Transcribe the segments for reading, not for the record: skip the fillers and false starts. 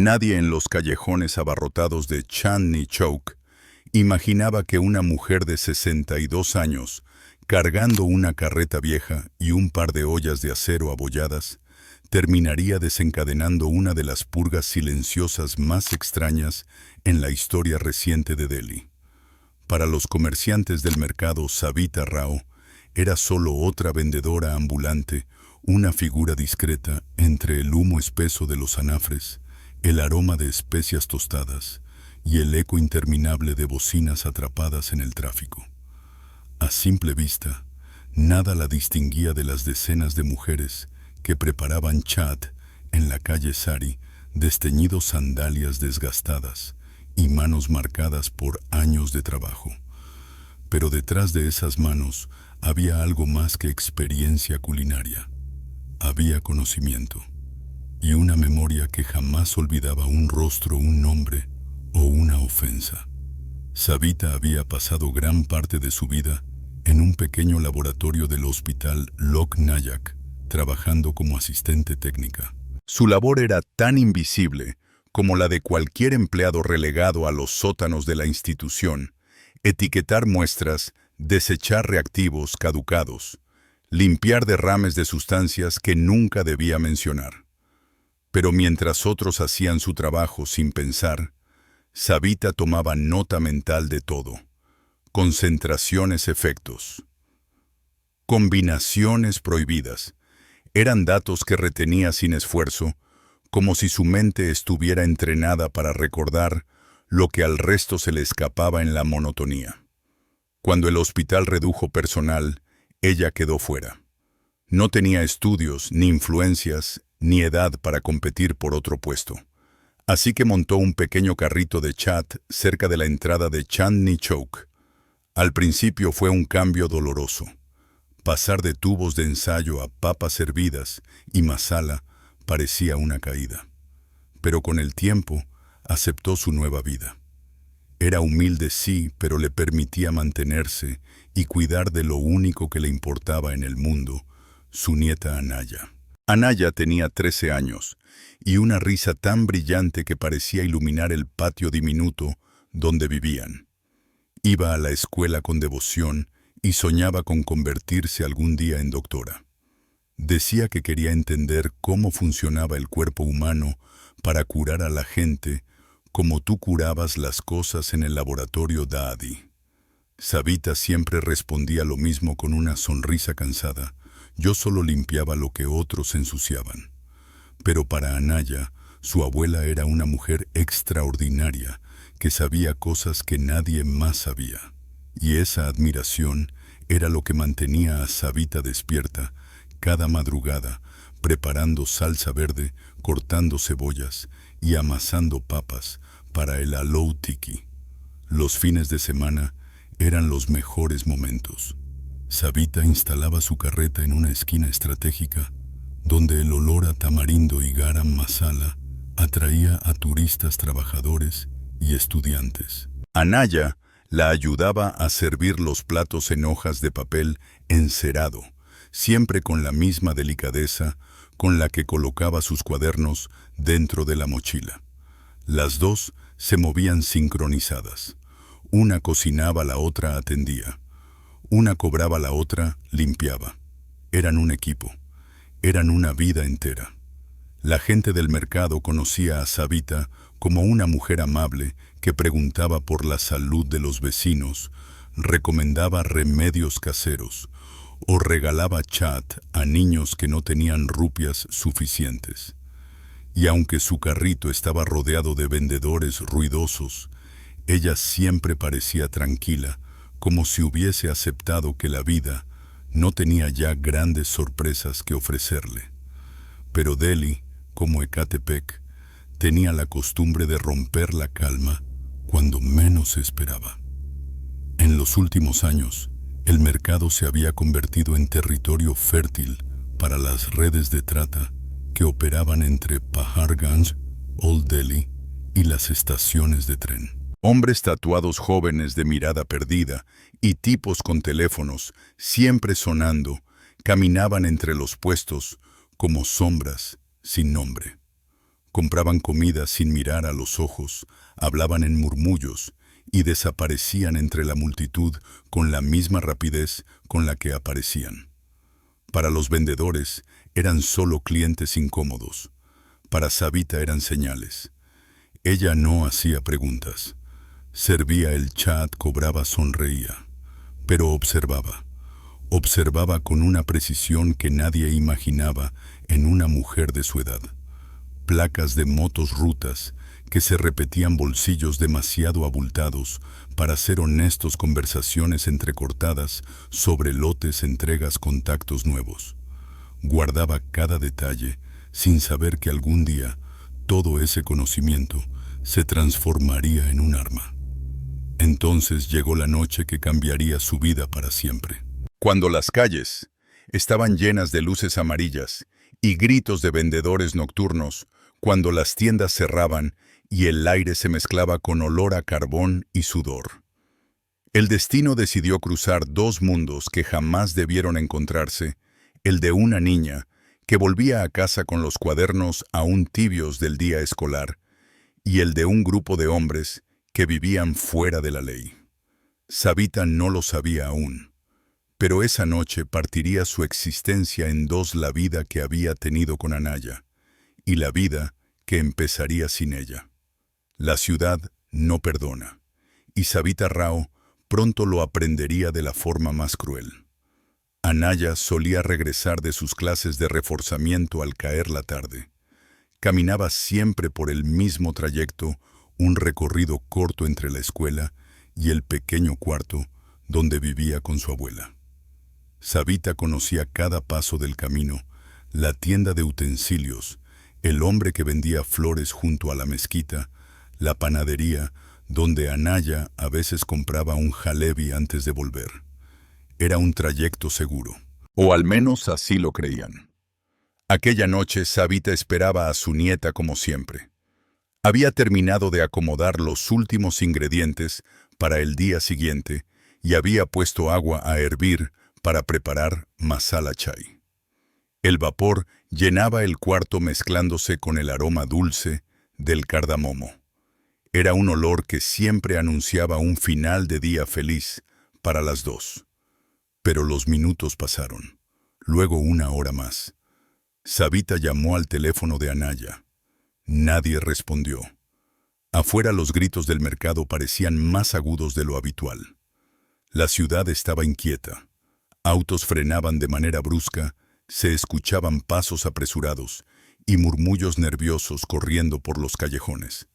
Nadie en los callejones abarrotados de Chandni Chowk imaginaba que una mujer de 62 años, cargando una carreta vieja y un par de ollas de acero abolladas, terminaría desencadenando una de las purgas silenciosas más extrañas en la historia reciente de Delhi. Para los comerciantes del mercado, Savita Rao era solo otra vendedora ambulante, una figura discreta entre el humo espeso de los anafres, el aroma de especias tostadas y el eco interminable de bocinas atrapadas en el tráfico. A simple vista, nada la distinguía de las decenas de mujeres que preparaban chat en la calle Sari, desteñidos sandalias desgastadas y manos marcadas por años de trabajo. Pero detrás de esas manos había algo más que experiencia culinaria. Había conocimiento y una memoria que jamás olvidaba un rostro, un nombre o una ofensa. Savita había pasado gran parte de su vida en un pequeño laboratorio del hospital Lok Nayak, trabajando como asistente técnica. Su labor era tan invisible como la de cualquier empleado relegado a los sótanos de la institución: etiquetar muestras, desechar reactivos caducados, limpiar derrames de sustancias que nunca debía mencionar. Pero mientras otros hacían su trabajo sin pensar, Savita tomaba nota mental de todo. Concentraciones, efectos, combinaciones prohibidas. Eran datos que retenía sin esfuerzo, como si su mente estuviera entrenada para recordar lo que al resto se le escapaba en la monotonía. Cuando el hospital redujo personal, ella quedó fuera. No tenía estudios, ni influencias, ni edad para competir por otro puesto. Así que montó un pequeño carrito de chat cerca de la entrada de Chandni Chowk. Al principio fue un cambio doloroso. Pasar de tubos de ensayo a papas hervidas y masala parecía una caída. Pero con el tiempo aceptó su nueva vida. Era humilde, sí, pero le permitía mantenerse y cuidar de lo único que le importaba en el mundo: su nieta Anaya. Anaya tenía 13 años y una risa tan brillante que parecía iluminar el patio diminuto donde vivían. Iba a la escuela con devoción y soñaba con convertirse algún día en doctora. Decía que quería entender cómo funcionaba el cuerpo humano para curar a la gente como tú curabas las cosas en el laboratorio Daadi. Savita siempre respondía lo mismo con una sonrisa cansada: yo solo limpiaba lo que otros ensuciaban. Pero para Anaya, su abuela era una mujer extraordinaria que sabía cosas que nadie más sabía. Y esa admiración era lo que mantenía a Savita despierta cada madrugada, preparando salsa verde, cortando cebollas y amasando papas para el aloo tikki. Los fines de semana eran los mejores momentos. Savita instalaba su carreta en una esquina estratégica donde el olor a tamarindo y garam masala atraía a turistas, trabajadores y estudiantes. Anaya la ayudaba a servir los platos en hojas de papel encerado, siempre con la misma delicadeza con la que colocaba sus cuadernos dentro de la mochila. Las dos se movían sincronizadas. Una cocinaba, la otra atendía. Una cobraba, la otra limpiaba. Eran un equipo. Eran una vida entera. La gente del mercado conocía a Savita como una mujer amable que preguntaba por la salud de los vecinos, recomendaba remedios caseros o regalaba chat a niños que no tenían rupias suficientes. Y aunque su carrito estaba rodeado de vendedores ruidosos, ella siempre parecía tranquila, como si hubiese aceptado que la vida no tenía ya grandes sorpresas que ofrecerle. Pero Delhi, como Ecatepec, tenía la costumbre de romper la calma cuando menos se esperaba. En los últimos años, el mercado se había convertido en territorio fértil para las redes de trata que operaban entre Paharganj, Old Delhi y las estaciones de tren. Hombres tatuados jóvenes de mirada perdida y tipos con teléfonos siempre sonando caminaban entre los puestos como sombras sin nombre. Compraban comida sin mirar a los ojos, hablaban en murmullos y desaparecían entre la multitud con la misma rapidez con la que aparecían. Para los vendedores eran solo clientes incómodos. Para Savita eran señales. Ella no hacía preguntas. Servía el chat, cobraba, sonreía. Pero observaba. Observaba con una precisión que nadie imaginaba en una mujer de su edad. Placas de motos, rutas que se repetían, bolsillos demasiado abultados para ser honestos, conversaciones entrecortadas sobre lotes, entregas, contactos nuevos. Guardaba cada detalle sin saber que algún día todo ese conocimiento se transformaría en un arma. Entonces llegó la noche que cambiaría su vida para siempre. Cuando las calles estaban llenas de luces amarillas y gritos de vendedores nocturnos, cuando las tiendas cerraban y el aire se mezclaba con olor a carbón y sudor. El destino decidió cruzar dos mundos que jamás debieron encontrarse, el de una niña que volvía a casa con los cuadernos aún tibios del día escolar, y el de un grupo de hombres que vivían fuera de la ley. Savita no lo sabía aún, pero esa noche partiría su existencia en dos: la vida que había tenido con Anaya y la vida que empezaría sin ella. La ciudad no perdona, y Savita Rao pronto lo aprendería de la forma más cruel. Anaya solía regresar de sus clases de reforzamiento al caer la tarde. Caminaba siempre por el mismo trayecto, un recorrido corto entre la escuela y el pequeño cuarto donde vivía con su abuela. Savita conocía cada paso del camino, la tienda de utensilios, el hombre que vendía flores junto a la mezquita, la panadería donde Anaya a veces compraba un jalebi antes de volver. Era un trayecto seguro, o al menos así lo creían. Aquella noche Savita esperaba a su nieta como siempre. Había terminado de acomodar los últimos ingredientes para el día siguiente y había puesto agua a hervir para preparar masala chai. El vapor llenaba el cuarto mezclándose con el aroma dulce del cardamomo. Era un olor que siempre anunciaba un final de día feliz para las dos. Pero los minutos pasaron, luego una hora más. Savita llamó al teléfono de Anaya. Nadie respondió. Afuera los gritos del mercado parecían más agudos de lo habitual. La ciudad estaba inquieta. Autos frenaban de manera brusca, se escuchaban pasos apresurados y murmullos nerviosos corriendo por los callejones.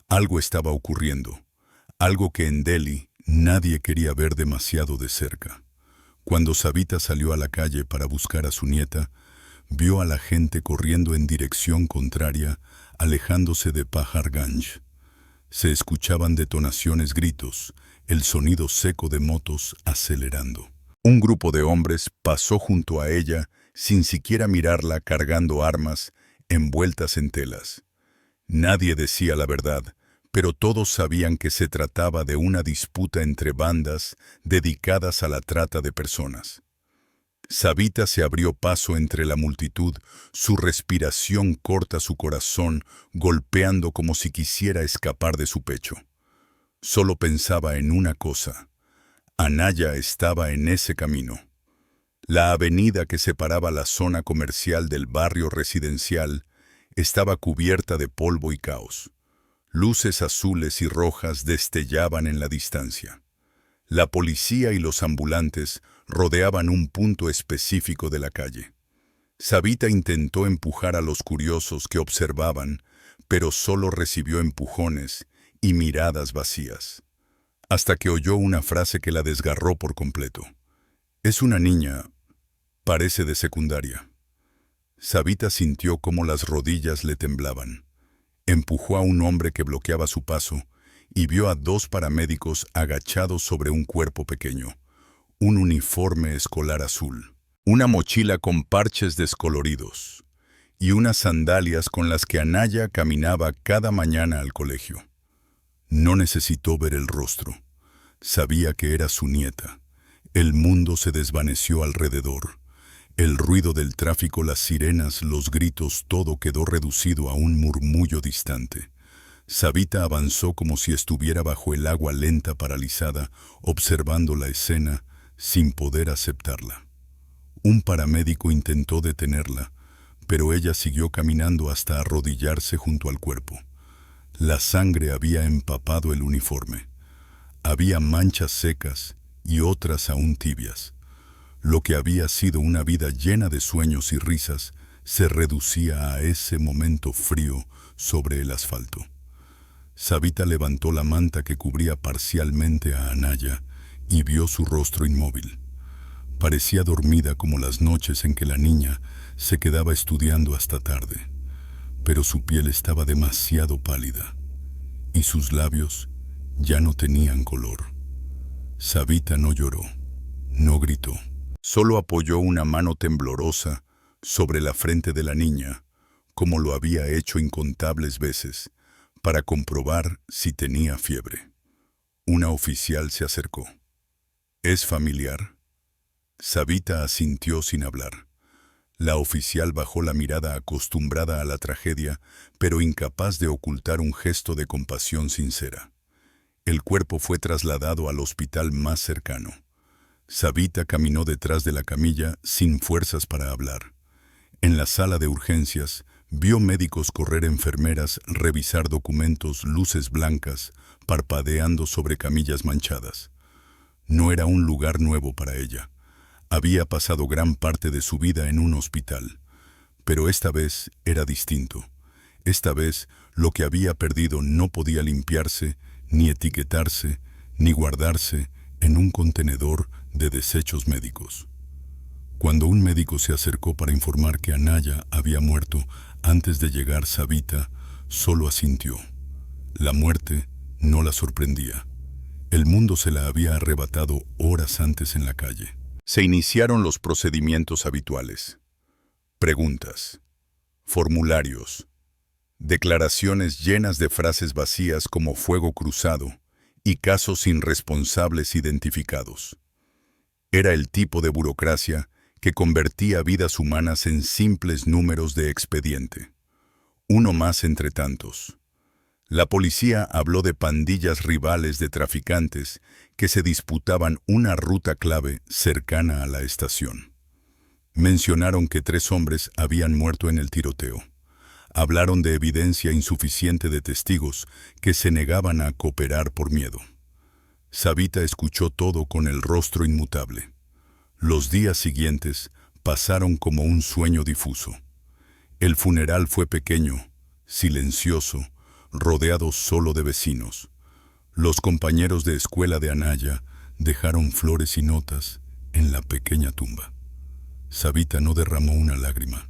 Algo estaba ocurriendo, algo que en Delhi nadie quería ver demasiado de cerca. Cuando Savita salió a la calle para buscar a su nieta, vio a la gente corriendo en dirección contraria, alejándose de Paharganj. Se escuchaban detonaciones, gritos, el sonido seco de motos acelerando. Un grupo de hombres pasó junto a ella, sin siquiera mirarla, cargando armas, envueltas en telas. Nadie decía la verdad, pero todos sabían que se trataba de una disputa entre bandas dedicadas a la trata de personas. Savita se abrió paso entre la multitud, su respiración corta, su corazón golpeando como si quisiera escapar de su pecho. Solo pensaba en una cosa: Anaya estaba en ese camino. La avenida que separaba la zona comercial del barrio residencial estaba cubierta de polvo y caos. Luces azules y rojas destellaban en la distancia. La policía y los ambulantes rodeaban un punto específico de la calle. Savita intentó empujar a los curiosos que observaban, pero solo recibió empujones y miradas vacías. Hasta que oyó una frase que la desgarró por completo. «Es una niña, parece de secundaria». Savita sintió cómo las rodillas le temblaban. Empujó a un hombre que bloqueaba su paso y vio a dos paramédicos agachados sobre un cuerpo pequeño, un uniforme escolar azul, una mochila con parches descoloridos y unas sandalias con las que Anaya caminaba cada mañana al colegio. No necesitó ver el rostro. Sabía que era su nieta. El mundo se desvaneció alrededor. El ruido del tráfico, las sirenas, los gritos, todo quedó reducido a un murmullo distante. Savita avanzó como si estuviera bajo el agua lenta, paralizada, observando la escena sin poder aceptarla. Un paramédico intentó detenerla, pero ella siguió caminando hasta arrodillarse junto al cuerpo. La sangre había empapado el uniforme. Había manchas secas y otras aún tibias. Lo que había sido una vida llena de sueños y risas se reducía a ese momento frío sobre el asfalto. Savita levantó la manta que cubría parcialmente a Anaya y vio su rostro inmóvil. Parecía dormida como las noches en que la niña se quedaba estudiando hasta tarde, pero su piel estaba demasiado pálida y sus labios ya no tenían color. Savita no lloró, no gritó. Solo apoyó una mano temblorosa sobre la frente de la niña, como lo había hecho incontables veces, para comprobar si tenía fiebre. Una oficial se acercó. ¿Es familiar? Savita asintió sin hablar. La oficial bajó la mirada acostumbrada a la tragedia, pero incapaz de ocultar un gesto de compasión sincera. El cuerpo fue trasladado al hospital más cercano. Savita caminó detrás de la camilla sin fuerzas para hablar. En la sala de urgencias, vio médicos correr, enfermeras, revisar documentos, luces blancas, parpadeando sobre camillas manchadas. No era un lugar nuevo para ella. Había pasado gran parte de su vida en un hospital. Pero esta vez era distinto. Esta vez, lo que había perdido no podía limpiarse, ni etiquetarse, ni guardarse en un contenedor de desechos médicos. Cuando un médico se acercó para informar que Anaya había muerto antes de llegar, Savita solo asintió. La muerte no la sorprendía. El mundo se la había arrebatado horas antes en la calle. Se iniciaron los procedimientos habituales. Preguntas, formularios, declaraciones llenas de frases vacías como fuego cruzado y casos sin responsables identificados. Era el tipo de burocracia que convertía vidas humanas en simples números de expediente. Uno más entre tantos. La policía habló de pandillas rivales de traficantes que se disputaban una ruta clave cercana a la estación. Mencionaron que 3 hombres habían muerto en el tiroteo. Hablaron de evidencia insuficiente de testigos que se negaban a cooperar por miedo. Savita escuchó todo con el rostro inmutable. Los días siguientes pasaron como un sueño difuso. El funeral fue pequeño, silencioso, rodeado solo de vecinos. Los compañeros de escuela de Anaya dejaron flores y notas en la pequeña tumba. Savita no derramó una lágrima,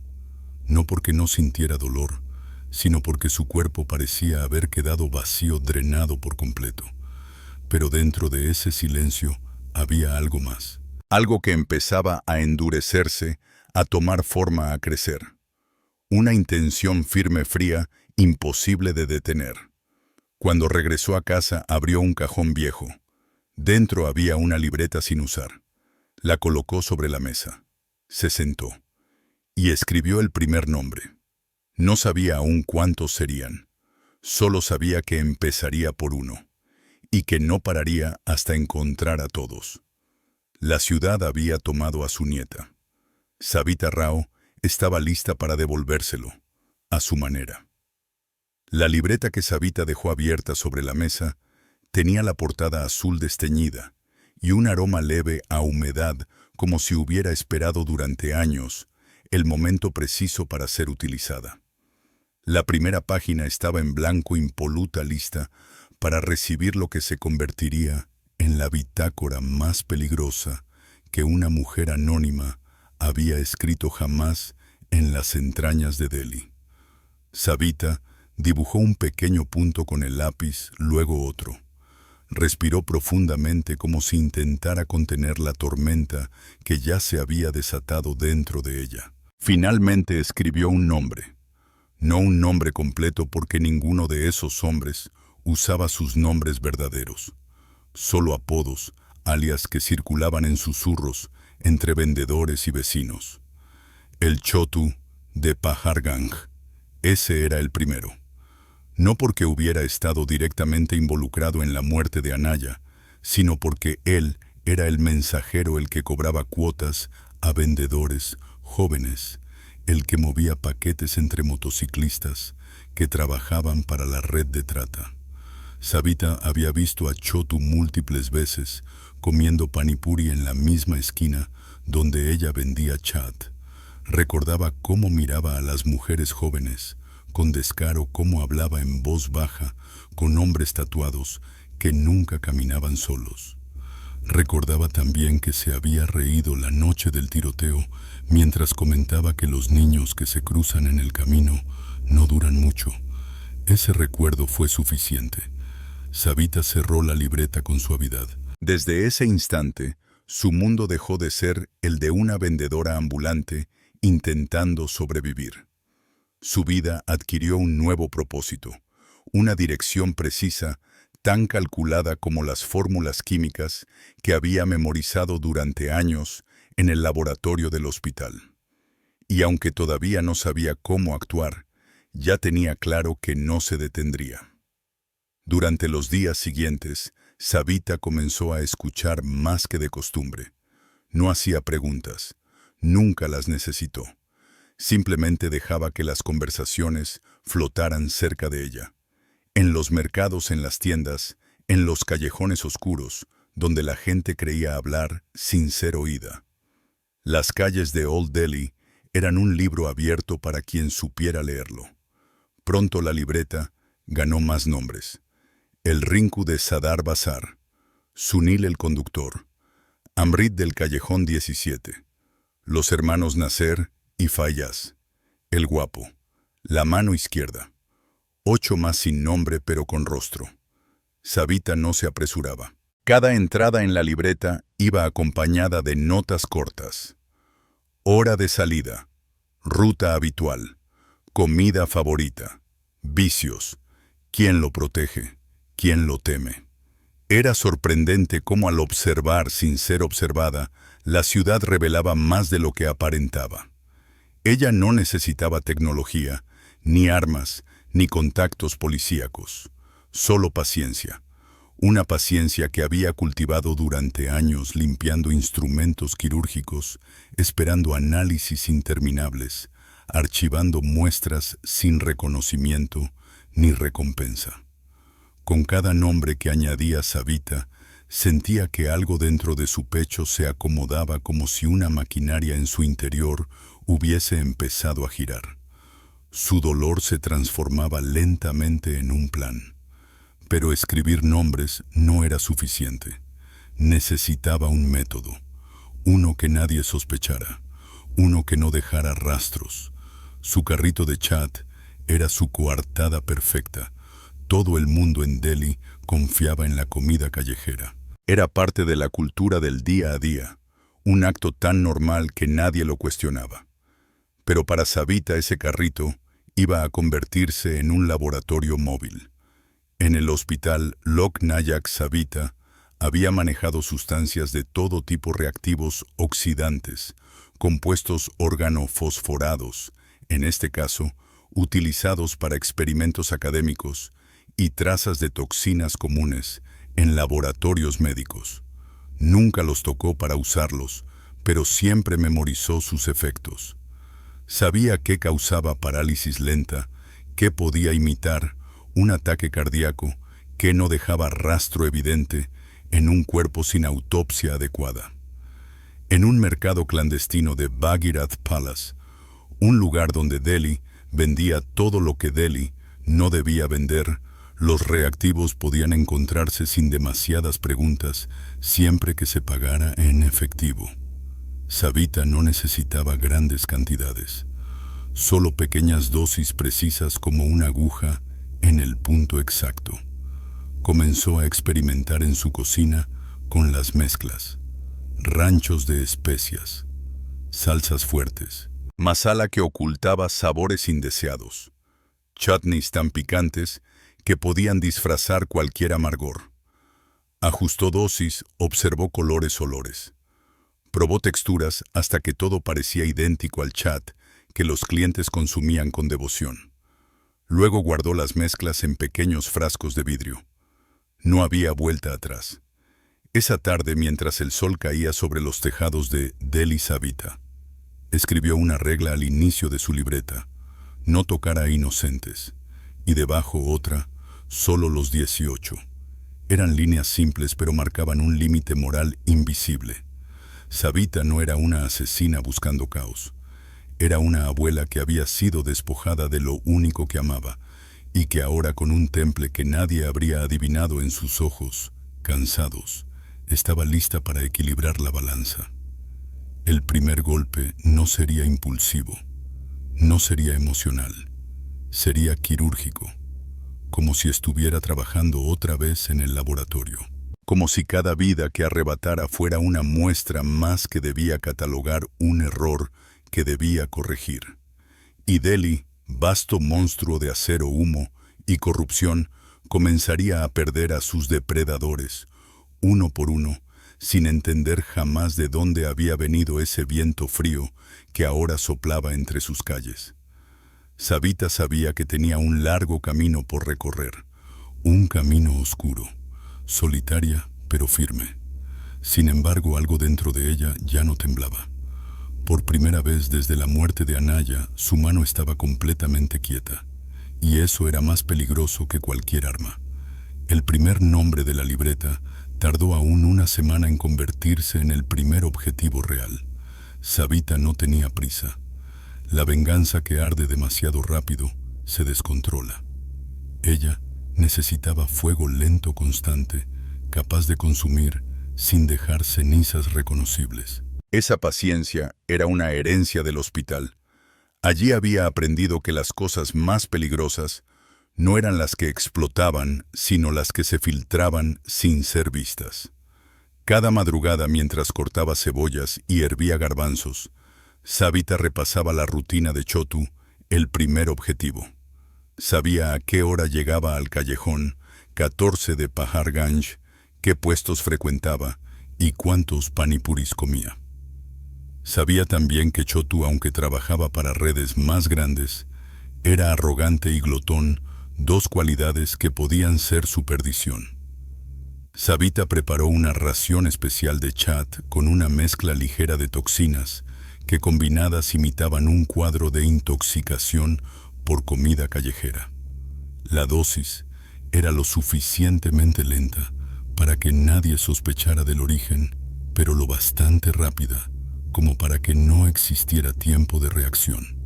no porque no sintiera dolor, sino porque su cuerpo parecía haber quedado vacío, drenado por completo. Pero dentro de ese silencio había algo más. Algo que empezaba a endurecerse, a tomar forma, a crecer. Una intención firme, fría, imposible de detener. Cuando regresó a casa, abrió un cajón viejo. Dentro había una libreta sin usar. La colocó sobre la mesa. Se sentó y escribió el primer nombre. No sabía aún cuántos serían. Solo sabía que empezaría por uno y que no pararía hasta encontrar a todos. La ciudad había tomado a su nieta. Savita Rao estaba lista para devolvérselo, a su manera. La libreta que Savita dejó abierta sobre la mesa tenía la portada azul desteñida y un aroma leve a humedad, como si hubiera esperado durante años el momento preciso para ser utilizada. La primera página estaba en blanco, impoluta, lista para recibir lo que se convertiría en la bitácora más peligrosa que una mujer anónima había escrito jamás en las entrañas de Delhi. Savita dibujó un pequeño punto con el lápiz, luego otro. Respiró profundamente como si intentara contener la tormenta que ya se había desatado dentro de ella. Finalmente escribió un nombre. No un nombre completo, porque ninguno de esos hombres usaba sus nombres verdaderos. Solo apodos, alias que circulaban en susurros entre vendedores y vecinos. El Chotu de Pahargang. Ese era el primero. No porque hubiera estado directamente involucrado en la muerte de Anaya, sino porque él era el mensajero, el que cobraba cuotas a vendedores jóvenes, el que movía paquetes entre motociclistas que trabajaban para la red de trata. Savita había visto a Chotu múltiples veces comiendo panipuri en la misma esquina donde ella vendía chat. Recordaba cómo miraba a las mujeres jóvenes, con descaro, cómo hablaba en voz baja con hombres tatuados que nunca caminaban solos. Recordaba también que se había reído la noche del tiroteo mientras comentaba que los niños que se cruzan en el camino no duran mucho. Ese recuerdo fue suficiente. Savita cerró la libreta con suavidad. Desde ese instante, su mundo dejó de ser el de una vendedora ambulante intentando sobrevivir. Su vida adquirió un nuevo propósito, una dirección precisa, tan calculada como las fórmulas químicas que había memorizado durante años en el laboratorio del hospital. Y aunque todavía no sabía cómo actuar, ya tenía claro que no se detendría. Durante los días siguientes, Savita comenzó a escuchar más que de costumbre. No hacía preguntas, nunca las necesitó. Simplemente dejaba que las conversaciones flotaran cerca de ella. En los mercados, en las tiendas, en los callejones oscuros, donde la gente creía hablar sin ser oída. Las calles de Old Delhi eran un libro abierto para quien supiera leerlo. Pronto la libreta ganó más nombres. El Rinku de Sadar Bazar, Sunil el conductor, Amrit del Callejón 17, los hermanos Nasser y Fayaz, el guapo, la mano izquierda, 8 más sin nombre pero con rostro. Savita no se apresuraba. Cada entrada en la libreta iba acompañada de notas cortas. Hora de salida, ruta habitual, comida favorita, vicios, quién lo protege, quién lo teme. Era sorprendente cómo al observar sin ser observada, la ciudad revelaba más de lo que aparentaba. Ella no necesitaba tecnología, ni armas, ni contactos policíacos. Solo paciencia. Una paciencia que había cultivado durante años limpiando instrumentos quirúrgicos, esperando análisis interminables, archivando muestras sin reconocimiento ni recompensa. Con cada nombre que añadía Savita, sentía que algo dentro de su pecho se acomodaba como si una maquinaria en su interior hubiese empezado a girar. Su dolor se transformaba lentamente en un plan. Pero escribir nombres no era suficiente. Necesitaba un método, uno que nadie sospechara, uno que no dejara rastros. Su carrito de chat era su coartada perfecta. Todo el mundo en Delhi confiaba en la comida callejera. Era parte de la cultura del día a día, un acto tan normal que nadie lo cuestionaba. Pero para Savita ese carrito iba a convertirse en un laboratorio móvil. En el hospital Lok Nayak Savita había manejado sustancias de todo tipo reactivos oxidantes, compuestos organofosforados, en este caso, utilizados para experimentos académicos, y trazas de toxinas comunes en laboratorios médicos. Nunca los tocó para usarlos, pero siempre memorizó sus efectos. Sabía qué causaba parálisis lenta, qué podía imitar un ataque cardíaco, qué no dejaba rastro evidente en un cuerpo sin autopsia adecuada. En un mercado clandestino de Bhagirath Palace, un lugar donde Delhi vendía todo lo que Delhi no debía vender, los reactivos podían encontrarse sin demasiadas preguntas siempre que se pagara en efectivo. Savita no necesitaba grandes cantidades, solo pequeñas dosis precisas como una aguja en el punto exacto. Comenzó a experimentar en su cocina con las mezclas, ranchos de especias, salsas fuertes, masala que ocultaba sabores indeseados, chutneys tan picantes que podían disfrazar cualquier amargor. Ajustó dosis, observó colores, olores. Probó texturas hasta que todo parecía idéntico al chat que los clientes consumían con devoción. Luego guardó las mezclas en pequeños frascos de vidrio. No había vuelta atrás. Esa tarde, mientras el sol caía sobre los tejados de Delhi Savita, escribió una regla al inicio de su libreta: no tocar a inocentes, y debajo otra: solo los 18. Eran líneas simples, pero marcaban un límite moral invisible. Savita no era una asesina buscando caos. Era una abuela que había sido despojada de lo único que amaba, y que ahora, con un temple que nadie habría adivinado en sus ojos, cansados, estaba lista para equilibrar la balanza. El primer golpe no sería impulsivo, no sería emocional, sería quirúrgico, como si estuviera trabajando otra vez en el laboratorio. Como si cada vida que arrebatara fuera una muestra más que debía catalogar, un error que debía corregir. Y Delhi, vasto monstruo de acero, humo y corrupción, comenzaría a perder a sus depredadores, uno por uno, sin entender jamás de dónde había venido ese viento frío que ahora soplaba entre sus calles. Savita sabía que tenía un largo camino por recorrer, un camino oscuro, solitaria pero firme. Sin embargo, algo dentro de ella ya no temblaba. Por primera vez desde la muerte de Anaya, su mano estaba completamente quieta, y eso era más peligroso que cualquier arma. El primer nombre de la libreta tardó aún una semana en convertirse en el primer objetivo real. Savita no tenía prisa. La venganza que arde demasiado rápido se descontrola. Ella necesitaba fuego lento constante, capaz de consumir sin dejar cenizas reconocibles. Esa paciencia era una herencia del hospital. Allí había aprendido que las cosas más peligrosas no eran las que explotaban, sino las que se filtraban sin ser vistas. Cada madrugada, mientras cortaba cebollas y hervía garbanzos, Savita repasaba la rutina de Chotu, el primer objetivo. Sabía a qué hora llegaba al callejón 14 de Paharganj, qué puestos frecuentaba y cuántos panipuris comía. Sabía también que Chotu, aunque trabajaba para redes más grandes, era arrogante y glotón, dos cualidades que podían ser su perdición. Savita preparó una ración especial de chat con una mezcla ligera de toxinas que combinadas imitaban un cuadro de intoxicación por comida callejera. La dosis era lo suficientemente lenta para que nadie sospechara del origen, pero lo bastante rápida como para que no existiera tiempo de reacción.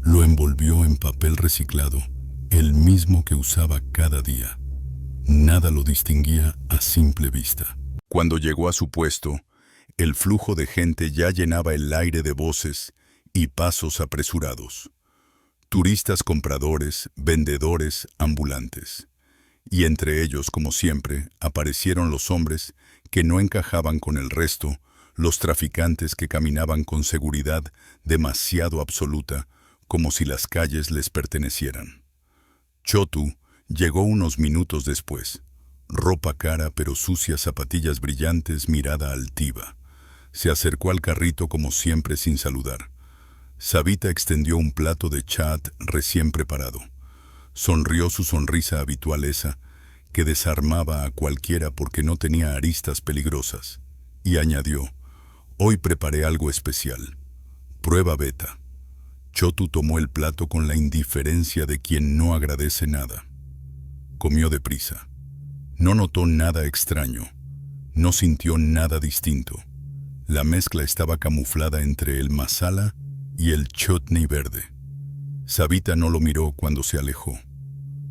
Lo envolvió en papel reciclado, el mismo que usaba cada día. Nada lo distinguía a simple vista. Cuando llegó a su puesto, el flujo de gente ya llenaba el aire de voces y pasos apresurados. Turistas, compradores, vendedores, ambulantes. Y entre ellos, como siempre, aparecieron los hombres que no encajaban con el resto, los traficantes que caminaban con seguridad demasiado absoluta, como si las calles les pertenecieran. Chotu llegó unos minutos después. Ropa cara pero sucia, zapatillas brillantes, mirada altiva. Se acercó al carrito como siempre sin saludar. Savita extendió un plato de chat recién preparado. Sonrió su sonrisa habitual, esa que desarmaba a cualquiera porque no tenía aristas peligrosas, y añadió: «Hoy preparé algo especial. Prueba beta». Chotu tomó el plato con la indiferencia de quien no agradece nada. Comió deprisa. No notó nada extraño. No sintió nada distinto. La mezcla estaba camuflada entre el masala y el chutney verde. Savita no lo miró cuando se alejó.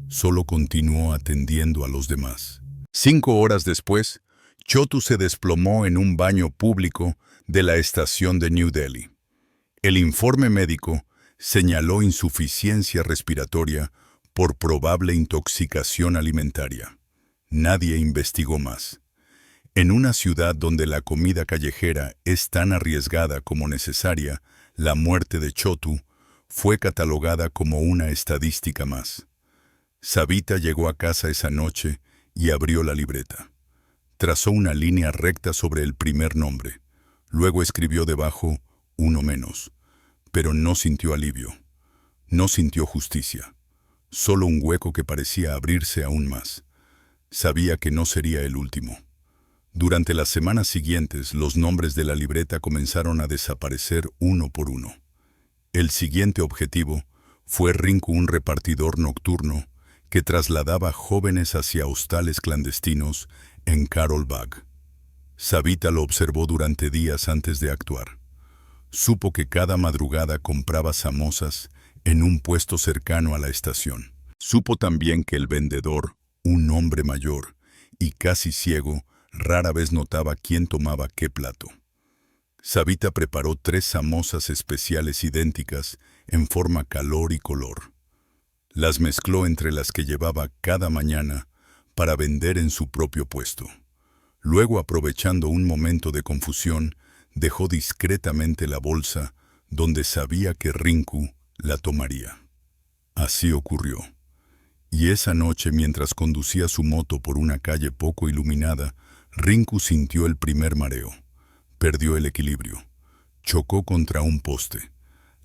Solo continuó atendiendo a los demás. 5 horas después, Chotu se desplomó en un baño público de la estación de New Delhi. El informe médico señaló insuficiencia respiratoria por probable intoxicación alimentaria. Nadie investigó más. En una ciudad donde la comida callejera es tan arriesgada como necesaria, la muerte de Chotu fue catalogada como una estadística más. Savita llegó a casa esa noche y abrió la libreta. Trazó una línea recta sobre el primer nombre. Luego escribió debajo uno menos, pero no sintió alivio, no sintió justicia, solo un hueco que parecía abrirse aún más. Sabía que no sería el último. Durante las semanas siguientes, los nombres de la libreta comenzaron a desaparecer uno por uno. El siguiente objetivo fue Rinku, un repartidor nocturno que trasladaba jóvenes hacia hostales clandestinos en Carol Bag. Savita lo observó durante días antes de actuar. Supo que cada madrugada compraba samosas en un puesto cercano a la estación. Supo también que el vendedor, un hombre mayor y casi ciego, rara vez notaba quién tomaba qué plato. Savita preparó 3 samosas especiales idénticas en forma, calor y color. Las mezcló entre las que llevaba cada mañana para vender en su propio puesto. Luego, aprovechando un momento de confusión, dejó discretamente la bolsa donde sabía que Rinku la tomaría. Así ocurrió. Y esa noche, mientras conducía su moto por una calle poco iluminada, Rinku sintió el primer mareo. Perdió el equilibrio. Chocó contra un poste.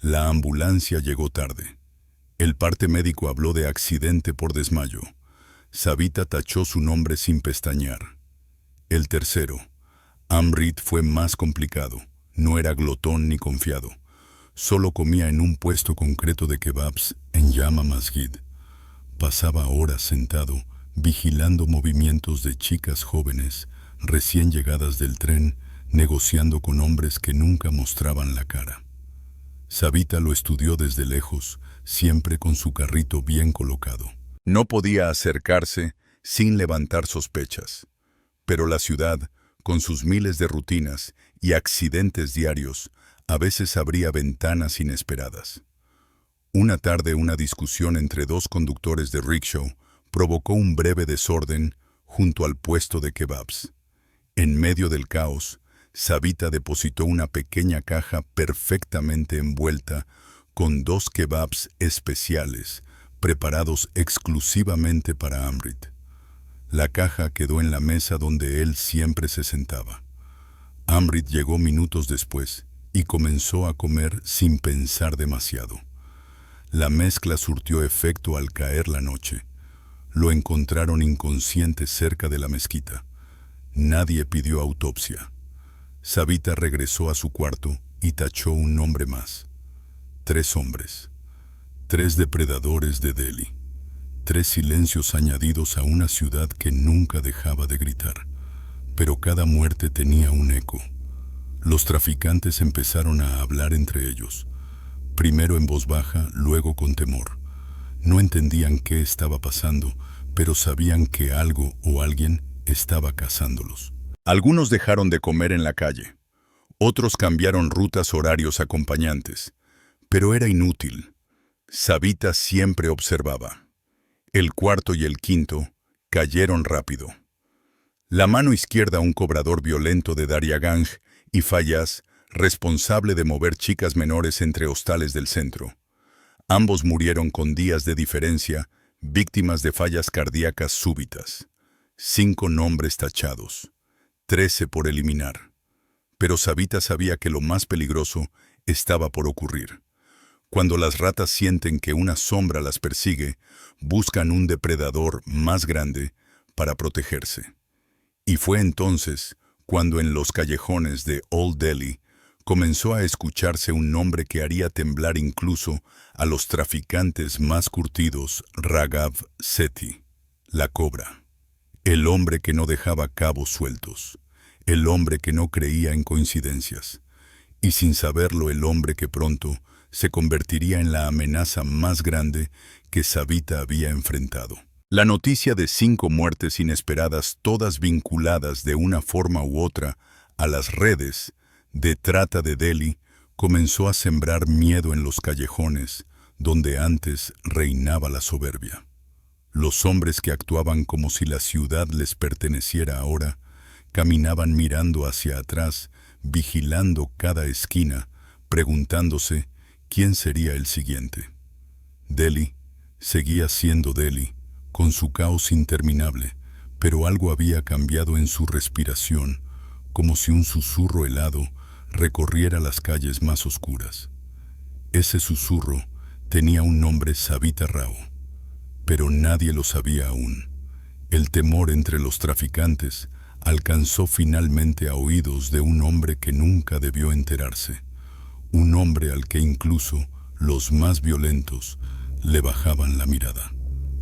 La ambulancia llegó tarde. El parte médico habló de accidente por desmayo. Savita tachó su nombre sin pestañear. El tercero, Amrit, fue más complicado. No era glotón ni confiado. Solo comía en un puesto concreto de kebabs en Jama Masjid. Pasaba horas sentado, vigilando movimientos de chicas jóvenes, recién llegadas del tren, negociando con hombres que nunca mostraban la cara. Savita lo estudió desde lejos, siempre con su carrito bien colocado. No podía acercarse sin levantar sospechas. Pero la ciudad, con sus miles de rutinas y accidentes diarios, a veces abría ventanas inesperadas. Una tarde, una discusión entre 2 conductores de rickshaw provocó un breve desorden junto al puesto de kebabs. En medio del caos, Savita depositó una pequeña caja perfectamente envuelta con 2 kebabs especiales preparados exclusivamente para Amrit. La caja quedó en la mesa donde él siempre se sentaba. Amrit llegó minutos después y comenzó a comer sin pensar demasiado. La mezcla surtió efecto al caer la noche. Lo encontraron inconsciente cerca de la mezquita. Nadie pidió autopsia. Savita regresó a su cuarto y tachó un nombre más. 3 hombres. 3 depredadores de Delhi. 3 silencios añadidos a una ciudad que nunca dejaba de gritar. Pero cada muerte tenía un eco. Los traficantes empezaron a hablar entre ellos. Primero en voz baja, luego con temor. No entendían qué estaba pasando, pero sabían que algo o alguien estaba cazándolos. Algunos dejaron de comer en la calle. Otros cambiaron rutas, horarios, acompañantes. Pero era inútil. Savita siempre observaba. El cuarto y el quinto cayeron rápido. La mano izquierda, un cobrador violento de Daryaganj, y Fayaz, responsable de mover chicas menores entre hostales del centro. Ambos murieron con días de diferencia, víctimas de fallas cardíacas súbitas. 5 nombres tachados, 13 por eliminar. Pero Savita sabía que lo más peligroso estaba por ocurrir. Cuando las ratas sienten que una sombra las persigue, buscan un depredador más grande para protegerse. Y fue entonces cuando en los callejones de Old Delhi comenzó a escucharse un nombre que haría temblar incluso a los traficantes más curtidos: Raghav Sethi, la cobra. El hombre que no dejaba cabos sueltos, el hombre que no creía en coincidencias, y sin saberlo el hombre que pronto se convertiría en la amenaza más grande que Savita había enfrentado. La noticia de 5 muertes inesperadas, todas vinculadas de una forma u otra a las redes de trata de Delhi, comenzó a sembrar miedo en los callejones donde antes reinaba la soberbia. Los hombres que actuaban como si la ciudad les perteneciera ahora, caminaban mirando hacia atrás, vigilando cada esquina, preguntándose quién sería el siguiente. Delhi seguía siendo Delhi, con su caos interminable, pero algo había cambiado en su respiración, como si un susurro helado recorriera las calles más oscuras. Ese susurro tenía un nombre: Savita Rao, pero nadie lo sabía aún. El temor entre los traficantes alcanzó finalmente a oídos de un hombre que nunca debió enterarse, un hombre al que incluso los más violentos le bajaban la mirada.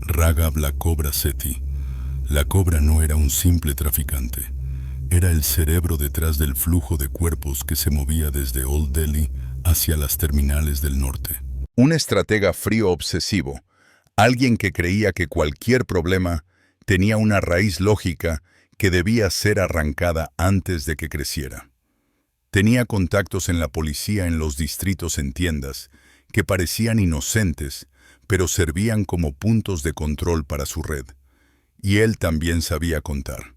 Raghav la Cobra Sethi. La cobra no era un simple traficante, era el cerebro detrás del flujo de cuerpos que se movía desde Old Delhi hacia las terminales del norte. Un estratega frío obsesivo, alguien que creía que cualquier problema tenía una raíz lógica que debía ser arrancada antes de que creciera. Tenía contactos en la policía en los distritos en tiendas que parecían inocentes, pero servían como puntos de control para su red. Y él también sabía contar.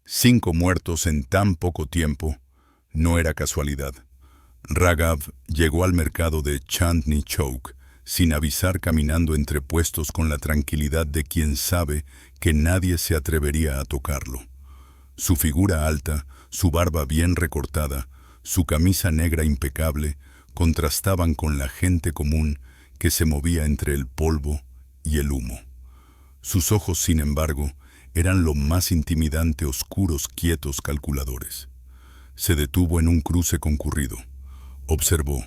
5 muertos en tan poco tiempo no era casualidad. Raghav llegó al mercado de Chandni Chowk sin avisar, caminando entre puestos con la tranquilidad de quien sabe que nadie se atrevería a tocarlo. Su figura alta, su barba bien recortada, su camisa negra impecable, contrastaban con la gente común que se movía entre el polvo y el humo. Sus ojos, sin embargo, eran lo más intimidante: oscuros, quietos, calculadores. Se detuvo en un cruce concurrido. Observó.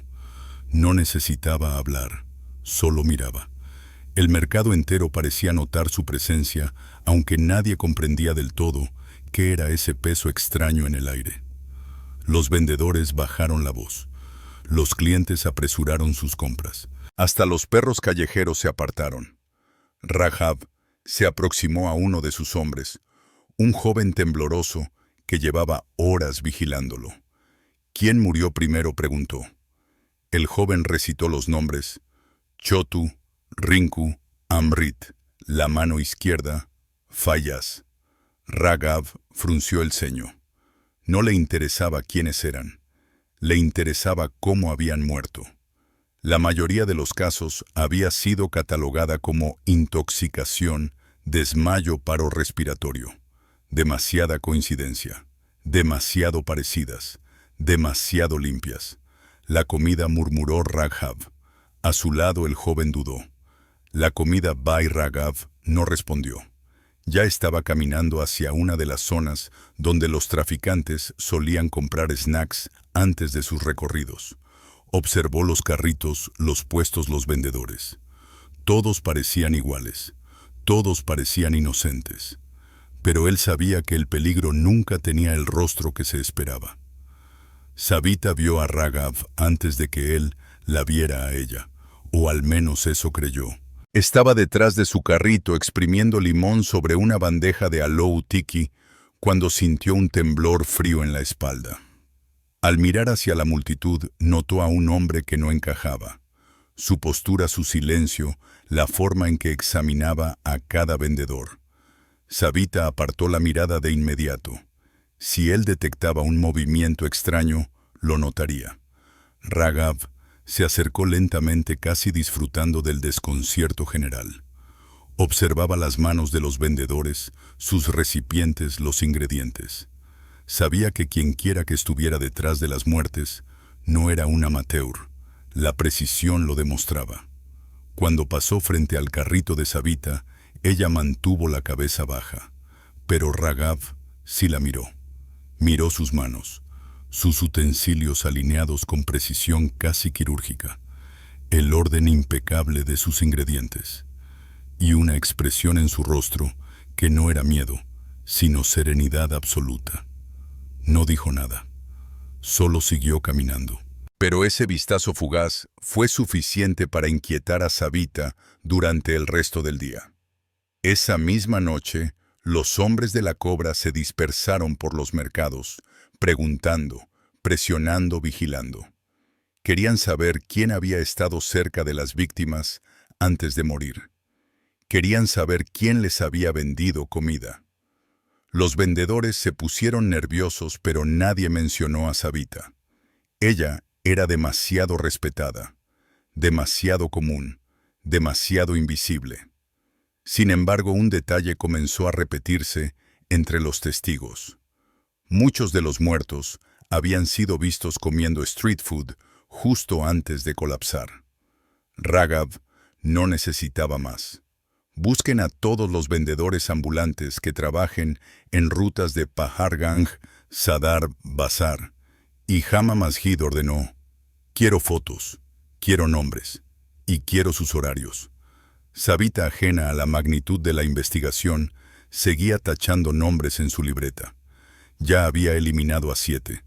No necesitaba hablar, solo miraba. El mercado entero parecía notar su presencia, aunque nadie comprendía del todo qué era ese peso extraño en el aire. Los vendedores bajaron la voz. Los clientes apresuraron sus compras. Hasta los perros callejeros se apartaron. Raghav se aproximó a uno de sus hombres, un joven tembloroso que llevaba horas vigilándolo. ¿Quién murió primero?, preguntó. El joven recitó los nombres: Chotu, Rinku, Amrit, la mano izquierda, Fayaz. Raghav frunció el ceño. No le interesaba quiénes eran, le interesaba cómo habían muerto. La mayoría de los casos había sido catalogada como intoxicación, desmayo, paro respiratorio. Demasiada coincidencia, demasiado parecidas, demasiado limpias. La comida, murmuró Raghav. A su lado el joven dudó. La comida. Bhai Raghav no respondió. Ya estaba caminando hacia una de las zonas donde los traficantes solían comprar snacks antes de sus recorridos. Observó los carritos, los puestos, los vendedores. Todos parecían iguales, todos parecían inocentes. Pero él sabía que el peligro nunca tenía el rostro que se esperaba. Savita vio a Raghav antes de que él la viera a ella, o al menos eso creyó. Estaba detrás de su carrito exprimiendo limón sobre una bandeja de aloo tikki cuando sintió un temblor frío en la espalda. Al mirar hacia la multitud, notó a un hombre que no encajaba. Su postura, su silencio, la forma en que examinaba a cada vendedor. Savita apartó la mirada de inmediato. Si él detectaba un movimiento extraño, lo notaría. Raghav se acercó lentamente, casi disfrutando del desconcierto general. Observaba las manos de los vendedores, sus recipientes, los ingredientes. Sabía que quienquiera que estuviera detrás de las muertes no era un amateur. La precisión lo demostraba. Cuando pasó frente al carrito de Savita, ella mantuvo la cabeza baja. Pero Raghav sí la miró. Miró sus manos, sus utensilios alineados con precisión casi quirúrgica, el orden impecable de sus ingredientes, y una expresión en su rostro que no era miedo, sino serenidad absoluta. No dijo nada, solo siguió caminando. Pero ese vistazo fugaz fue suficiente para inquietar a Savita durante el resto del día. Esa misma noche, los hombres de la cobra se dispersaron por los mercados, preguntando, presionando, vigilando. Querían saber quién había estado cerca de las víctimas antes de morir. Querían saber quién les había vendido comida. Los vendedores se pusieron nerviosos, pero nadie mencionó a Savita. Ella era demasiado respetada, demasiado común, demasiado invisible. Sin embargo, un detalle comenzó a repetirse entre los testigos. Muchos de los muertos habían sido vistos comiendo street food justo antes de colapsar. Raghav no necesitaba más. Busquen a todos los vendedores ambulantes que trabajen en rutas de Paharganj, Sadar Bazar. Y Jama Masjid ordenó: quiero fotos, quiero nombres y quiero sus horarios. Sabita, ajena a la magnitud de la investigación, seguía tachando nombres en su libreta. Ya había eliminado a 7.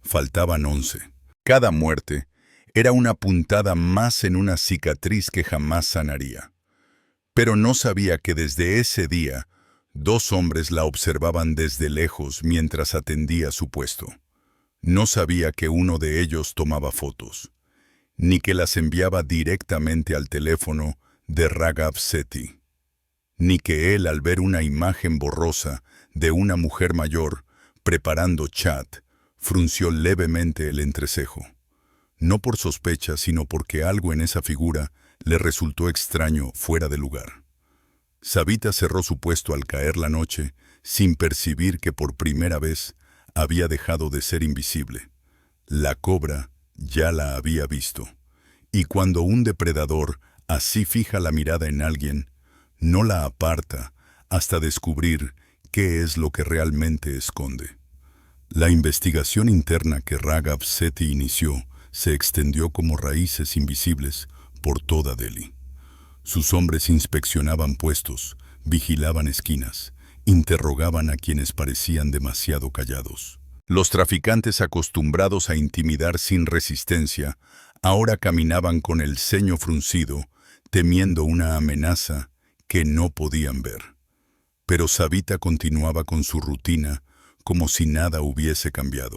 Faltaban 11. Cada muerte era una puntada más en una cicatriz que jamás sanaría. Pero no sabía que desde ese día, 2 hombres la observaban desde lejos mientras atendía su puesto. No sabía que uno de ellos tomaba fotos, ni que las enviaba directamente al teléfono de Raghav Sethi, ni que él, al ver una imagen borrosa de una mujer mayor preparando chat, frunció levemente el entrecejo. No por sospecha, sino porque algo en esa figura le resultó extraño, fuera de lugar. Sabita cerró su puesto al caer la noche, sin percibir que por primera vez había dejado de ser invisible. La cobra ya la había visto. Y cuando un depredador así fija la mirada en alguien, no la aparta hasta descubrir qué es lo que realmente esconde. La investigación interna que Raghav Sethi inició se extendió como raíces invisibles por toda Delhi. Sus hombres inspeccionaban puestos, vigilaban esquinas, interrogaban a quienes parecían demasiado callados. Los traficantes, acostumbrados a intimidar sin resistencia, ahora caminaban con el ceño fruncido, temiendo una amenaza que no podían ver. Pero Sabita continuaba con su rutina como si nada hubiese cambiado.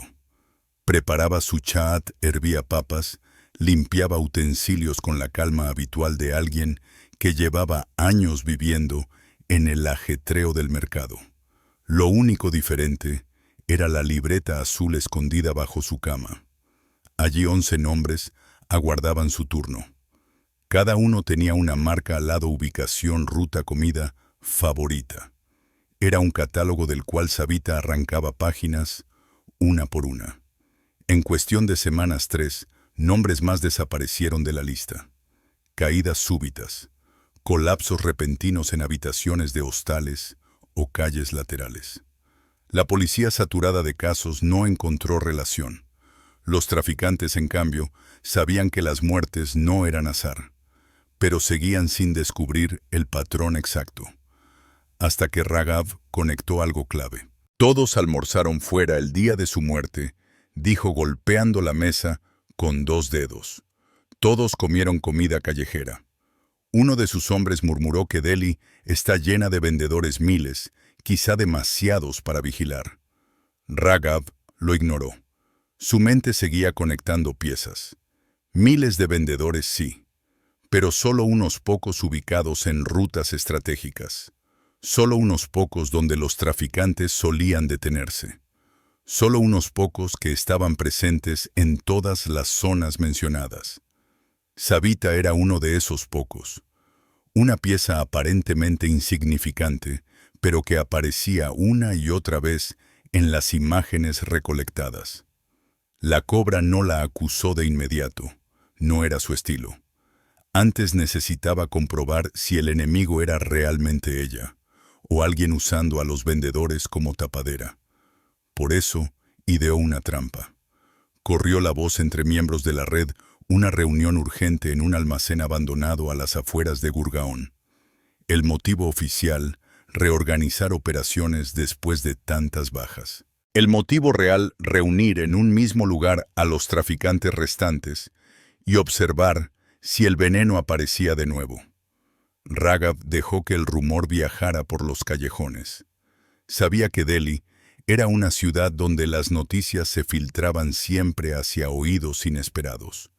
Preparaba su chat, hervía papas, limpiaba utensilios con la calma habitual de alguien que llevaba años viviendo en el ajetreo del mercado. Lo único diferente era la libreta azul escondida bajo su cama. Allí 11 nombres aguardaban su turno. Cada uno tenía una marca al lado: ubicación, ruta, comida, favorita. Era un catálogo del cual Sabita arrancaba páginas, una por una. En cuestión de semanas, 3 nombres más desaparecieron de la lista. Caídas súbitas, colapsos repentinos en habitaciones de hostales o calles laterales. La policía, saturada de casos, no encontró relación. Los traficantes, en cambio, sabían que las muertes no eran azar, pero seguían sin descubrir el patrón exacto. Hasta que Raghav conectó algo clave. Todos almorzaron fuera el día de su muerte, dijo golpeando la mesa con 2 dedos. Todos comieron comida callejera. Uno de sus hombres murmuró que Delhi está llena de vendedores, miles, quizá demasiados para vigilar. Raghav lo ignoró. Su mente seguía conectando piezas. Miles de vendedores, sí, pero solo unos pocos ubicados en rutas estratégicas. Solo unos pocos donde los traficantes solían detenerse. Solo unos pocos que estaban presentes en todas las zonas mencionadas. Sabita era uno de esos pocos. Una pieza aparentemente insignificante, pero que aparecía una y otra vez en las imágenes recolectadas. La cobra no la acusó de inmediato. No era su estilo. Antes necesitaba comprobar si el enemigo era realmente ella, o alguien usando a los vendedores como tapadera. Por eso, ideó una trampa. Corrió la voz entre miembros de la red: una reunión urgente en un almacén abandonado a las afueras de Gurgaon. El motivo oficial: reorganizar operaciones después de tantas bajas. El motivo real: reunir en un mismo lugar a los traficantes restantes y observar si el veneno aparecía de nuevo. Raghav dejó que el rumor viajara por los callejones. Sabía que Delhi era una ciudad donde las noticias se filtraban siempre hacia oídos inesperados.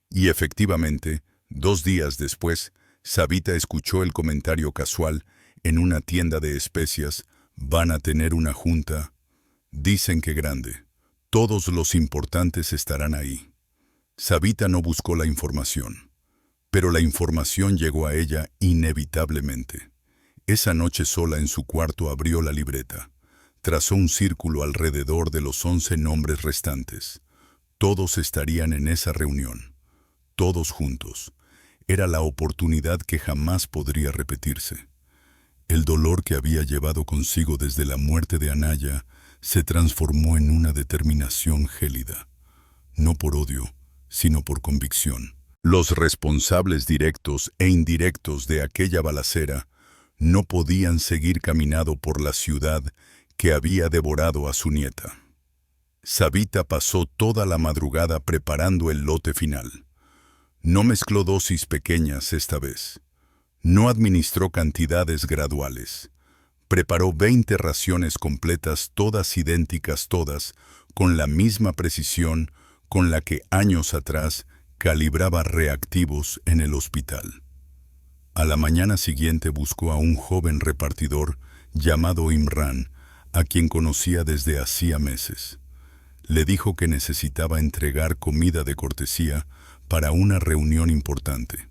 Y efectivamente, 2 días después, Sabita escuchó el comentario casual en una tienda de especias: van a tener una junta. Dicen que grande. Todos los importantes estarán ahí. Sabita no buscó la información, pero la información llegó a ella inevitablemente. Esa noche, sola en su cuarto, abrió la libreta. Trazó un círculo alrededor de los 11 nombres restantes. Todos estarían en esa reunión. Todos juntos. Era la oportunidad que jamás podría repetirse. El dolor que había llevado consigo desde la muerte de Anaya se transformó en una determinación gélida. No por odio, sino por convicción. Los responsables directos e indirectos de aquella balacera no podían seguir caminando por la ciudad que había devorado a su nieta. Savita pasó toda la madrugada preparando el lote final. No mezcló dosis pequeñas esta vez. No administró cantidades graduales. Preparó 20 raciones completas, todas idénticas, todas, con la misma precisión con la que años atrás calibraba reactivos en el hospital. A la mañana siguiente buscó a un joven repartidor llamado Imran, a quien conocía desde hacía meses. Le dijo que necesitaba entregar comida de cortesía para una reunión importante.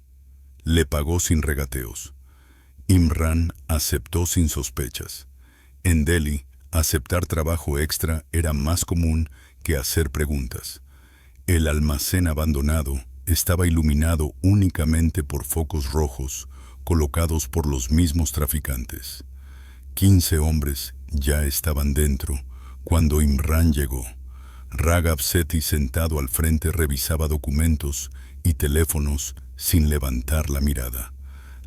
Le pagó sin regateos. Imran aceptó sin sospechas. En Delhi, aceptar trabajo extra era más común que hacer preguntas. El almacén abandonado estaba iluminado únicamente por focos rojos colocados por los mismos traficantes. 15 hombres ya estaban dentro cuando Imran llegó. Raghav Sethi, sentado al frente, revisaba documentos y teléfonos sin levantar la mirada.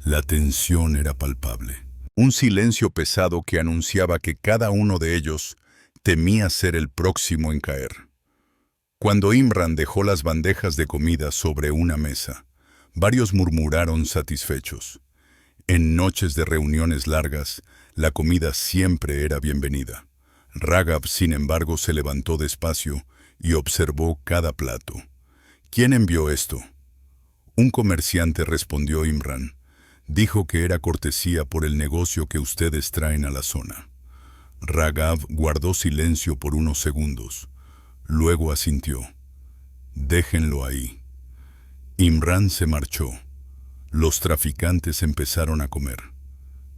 La tensión era palpable. Un silencio pesado que anunciaba que cada uno de ellos temía ser el próximo en caer. Cuando Imran dejó las bandejas de comida sobre una mesa, varios murmuraron satisfechos. En noches de reuniones largas, la comida siempre era bienvenida. Raghav, sin embargo, se levantó despacio y observó cada plato. ¿Quién envió esto? Un comerciante, respondió Imran. Dijo que era cortesía por el negocio que ustedes traen a la zona. Raghav guardó silencio por unos segundos. Luego asintió. Déjenlo ahí. Imran se marchó. Los traficantes empezaron a comer.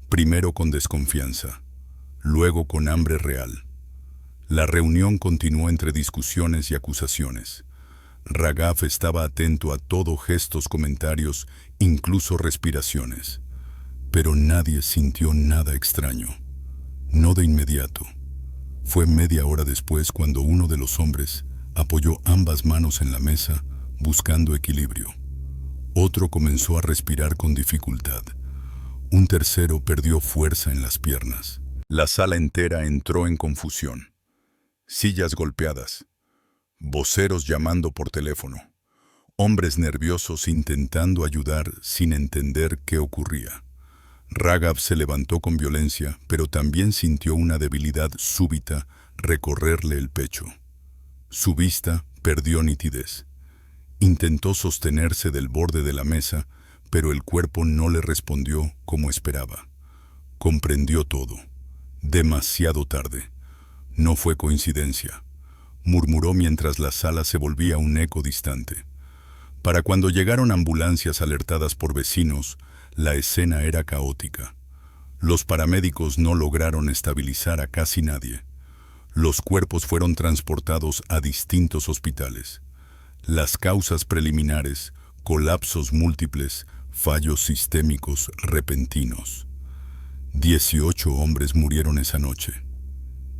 Primero con desconfianza, luego con hambre real. La reunión continuó entre discusiones y acusaciones. Raghav estaba atento a todo, gestos, comentarios, incluso respiraciones. Pero nadie sintió nada extraño. No de inmediato. Fue media hora después cuando uno de los hombres apoyó ambas manos en la mesa, buscando equilibrio. Otro comenzó a respirar con dificultad. Un tercero perdió fuerza en las piernas. La sala entera entró en confusión. Sillas golpeadas, voceros llamando por teléfono, hombres nerviosos intentando ayudar sin entender qué ocurría. Raghav se levantó con violencia, pero también sintió una debilidad súbita recorrerle el pecho. Su vista perdió nitidez. Intentó sostenerse del borde de la mesa, pero el cuerpo no le respondió como esperaba. Comprendió todo. Demasiado tarde. No fue coincidencia, murmuró mientras la sala se volvía un eco distante. Para cuando llegaron ambulancias alertadas por vecinos, la escena era caótica. Los paramédicos no lograron estabilizar a casi nadie. Los cuerpos fueron transportados a distintos hospitales. Las causas preliminares, colapsos múltiples, fallos sistémicos repentinos. 18 hombres murieron esa noche.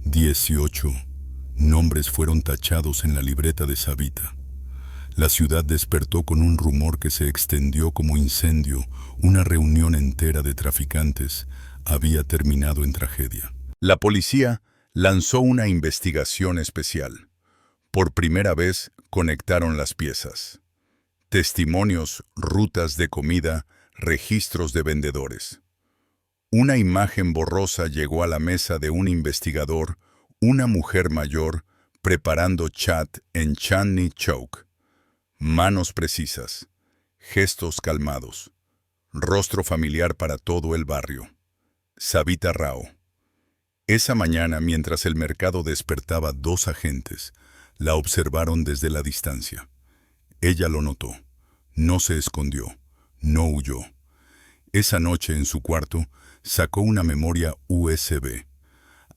18 nombres fueron tachados en la libreta de Savita. La ciudad despertó con un rumor que se extendió como incendio. Una reunión entera de traficantes había terminado en tragedia. La policía lanzó una investigación especial. Por primera vez conectaron las piezas. Testimonios, rutas de comida, registros de vendedores. Una imagen borrosa llegó a la mesa de un investigador, una mujer mayor, preparando chat en Chandni Chowk. Manos precisas, gestos calmados, rostro familiar para todo el barrio. Savita Rao. Esa mañana, mientras el mercado despertaba, 2 agentes la observaron desde la distancia. Ella lo notó. No se escondió. No huyó. Esa noche en su cuarto sacó una memoria USB.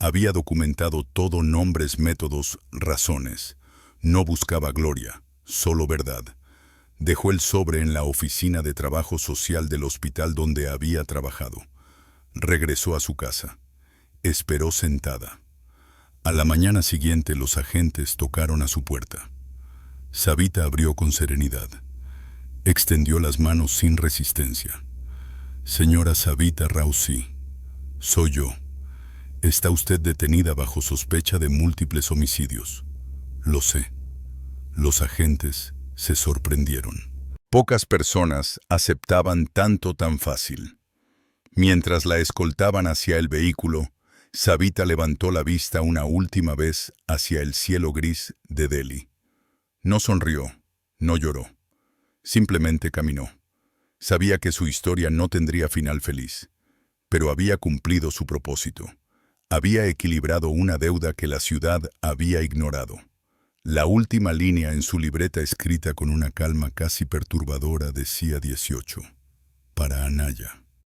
Había documentado todo: nombres, métodos, razones. No buscaba gloria, solo verdad. Dejó el sobre en la oficina de trabajo social del hospital donde había trabajado. Regresó a su casa. Esperó sentada. A la mañana siguiente los agentes tocaron a su puerta. Savita abrió con serenidad. Extendió las manos sin resistencia. Señora Savita Rousey, soy yo. Está usted detenida bajo sospecha de múltiples homicidios. Lo sé. Los agentes se sorprendieron. Pocas personas aceptaban tanto tan fácil. Mientras la escoltaban hacia el vehículo, Savita levantó la vista una última vez hacia el cielo gris de Delhi. No sonrió, no lloró. Simplemente caminó. Sabía que su historia no tendría final feliz, pero había cumplido su propósito. Había equilibrado una deuda que la ciudad había ignorado. La última línea en su libreta, escrita con una calma casi perturbadora, decía 18. Para Anaya.